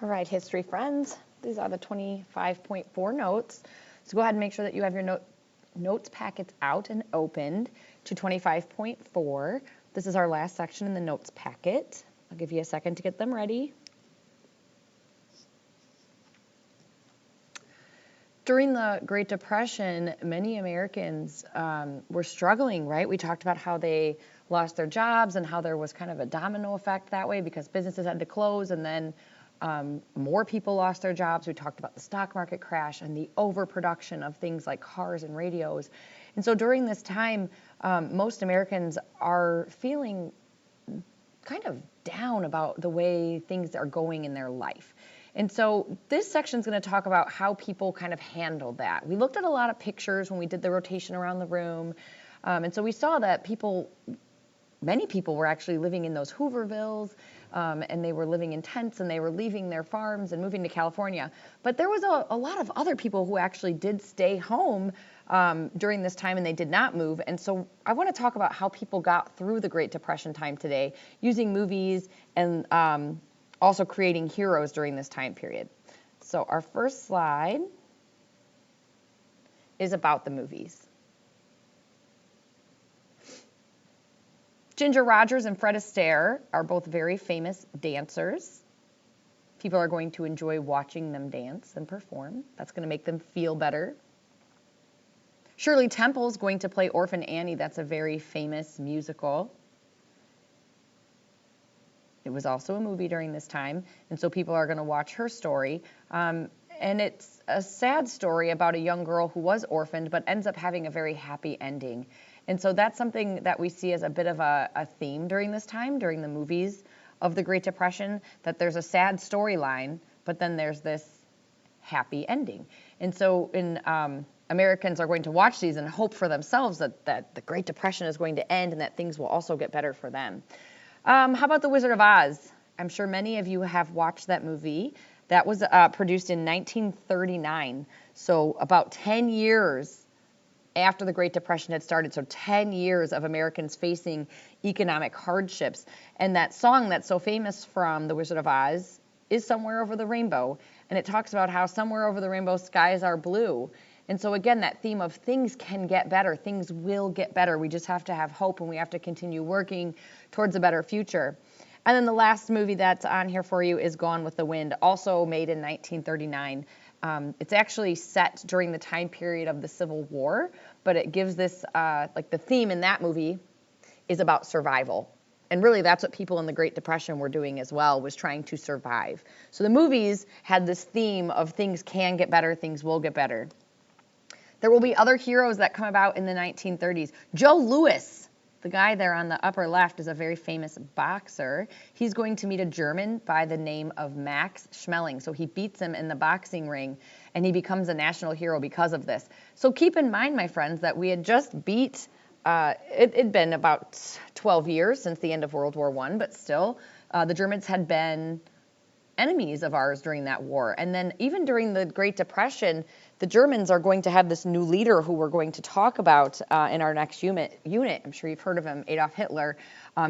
All right, history friends, these are the 25.4 notes. So go ahead and make sure that you have your notes packets out and opened to 25.4. This is our last section in the notes packet. I'll give you a second to get them ready. During the Great Depression, many Americans were struggling, right? We talked about how they lost their jobs and how there was kind of a domino effect that way because businesses had to close, and then more people lost their jobs. We talked about the stock market crash and the overproduction of things like cars and radios. And so during this time, most Americans are feeling kind of down about the way things are going in their life. And so this section is going to talk about how people kind of handled that. We looked at a lot of pictures when we did the rotation around the room. And so we saw that many people were actually living in those Hoovervilles, and they were living in tents, and they were leaving their farms and moving to California. But there was a lot of other people who actually did stay home during this time, and they did not move. And so I want to talk about how people got through the Great Depression time today using movies and also creating heroes during this time period. So our first slide is about the movies. Ginger Rogers and Fred Astaire are both very famous dancers. People are going to enjoy watching them dance and perform. That's going to make them feel better. Shirley Temple is going to play Orphan Annie. That's a very famous musical. It was also a movie during this time, and so people are going to watch her story. And it's a sad story about a young girl who was orphaned but ends up having a very happy ending. And so that's something that we see as a bit of a theme during this time, during the movies of the Great Depression, that there's a sad storyline, but then there's this happy ending. And so Americans are going to watch these and hope for themselves that the Great Depression is going to end and that things will also get better for them. How about The Wizard of Oz? I'm sure many of you have watched that movie. That was produced in 1939, so about 10 years after the Great Depression had started, so 10 years of Americans facing economic hardships. And that song that's so famous from The Wizard of Oz is Somewhere Over the Rainbow, and it talks about how somewhere over the rainbow skies are blue. And so again, that theme of things can get better, things will get better. We just have to have hope, and we have to continue working towards a better future. And then the last movie that's on here for you is Gone with the Wind, also made in 1939. It's actually set during the time period of the Civil War, but it gives this, like the theme in that movie is about survival. And really that's what people in the Great Depression were doing as well, was trying to survive. So the movies had this theme of things can get better, things will get better. There will be other heroes that come about in the 1930s. Joe Louis, the guy there on the upper left, is a very famous boxer. He's going to meet a German by the name of Max Schmeling. So he beats him in the boxing ring, and he becomes a national hero because of this. So keep in mind, my friends, that we had just beat, it'd been about 12 years since the end of World War I, but still, the Germans had been enemies of ours during that war. And then even during the Great Depression, the Germans are going to have this new leader who we're going to talk about in our next unit. I'm sure you've heard of him, Adolf Hitler.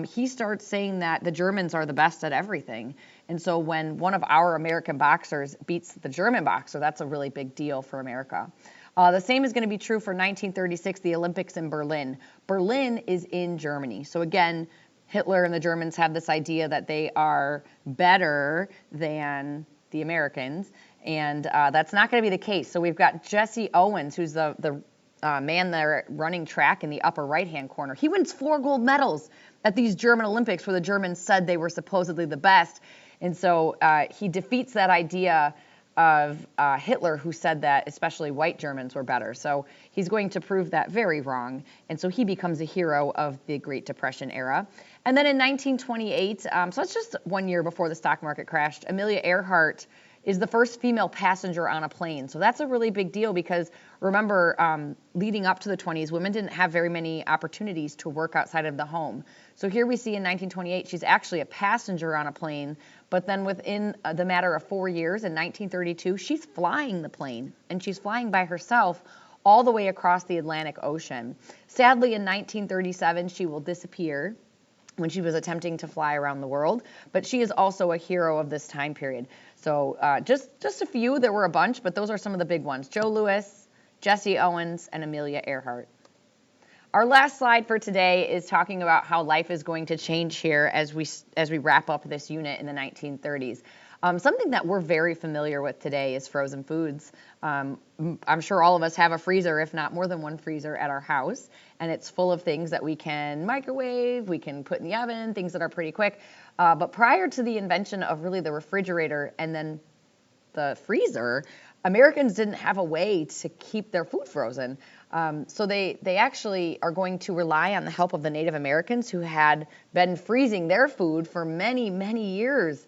He starts saying that the Germans are the best at everything. And so when one of our American boxers beats the German boxer, that's a really big deal for America. The same is going to be true for 1936, the Olympics in Berlin. Berlin is in Germany. So again, Hitler and the Germans have this idea that they are better than the Americans, and that's not going to be the case. So we've got Jesse Owens, who's the man there running track in the upper right-hand corner. He wins 4 gold medals at these German Olympics where the Germans said they were supposedly the best. And so he defeats that idea of Hitler, who said that especially white Germans were better. So he's going to prove that very wrong. And so he becomes a hero of the Great Depression era. And then in 1928, so that's just 1 year before the stock market crashed, Amelia Earhart is the first female passenger on a plane. So that's a really big deal because remember, leading up to the 20s, women didn't have very many opportunities to work outside of the home. So here we see in 1928, she's actually a passenger on a plane, but then within the matter of 4 years, in 1932, she's flying the plane, and she's flying by herself all the way across the Atlantic Ocean. Sadly, in 1937, she will disappear. when she was attempting to fly around the world, but she is also a hero of this time period. So just a few. There were a bunch, but those are some of the big ones. Joe Louis, Jesse Owens, and Amelia Earhart. Our last slide for today is talking about how life is going to change here as we wrap up this unit in the 1930s. Something that we're very familiar with today is frozen foods. I'm sure all of us have a freezer, if not more than one freezer at our house, and it's full of things that we can microwave, we can put in the oven, things that are pretty quick. But prior to the invention of really the refrigerator and then the freezer, Americans didn't have a way to keep their food frozen. So they actually are going to rely on the help of the Native Americans who had been freezing their food for many, many years.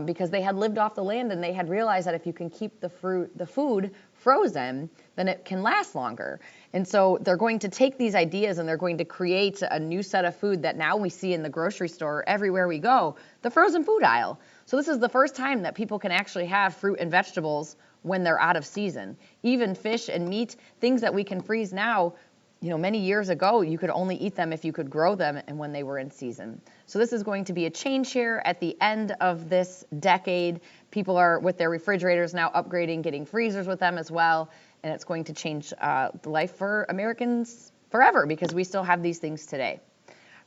Because they had lived off the land and they had realized that if you can keep the food frozen, then it can last longer. And so they're going to take these ideas and they're going to create a new set of food that now we see in the grocery store everywhere we go, the frozen food aisle. So this is the first time that people can actually have fruit and vegetables when they're out of season. Even fish and meat, things that we can freeze now, many years ago, you could only eat them if you could grow them and when they were in season. So this is going to be a change here at the end of this decade. People are, with their refrigerators now, upgrading, getting freezers with them as well. And it's going to change life for Americans forever because we still have these things today.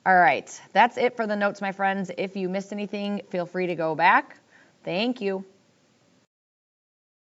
All right, that's it for the notes, my friends. If you missed anything, feel free to go back. Thank you.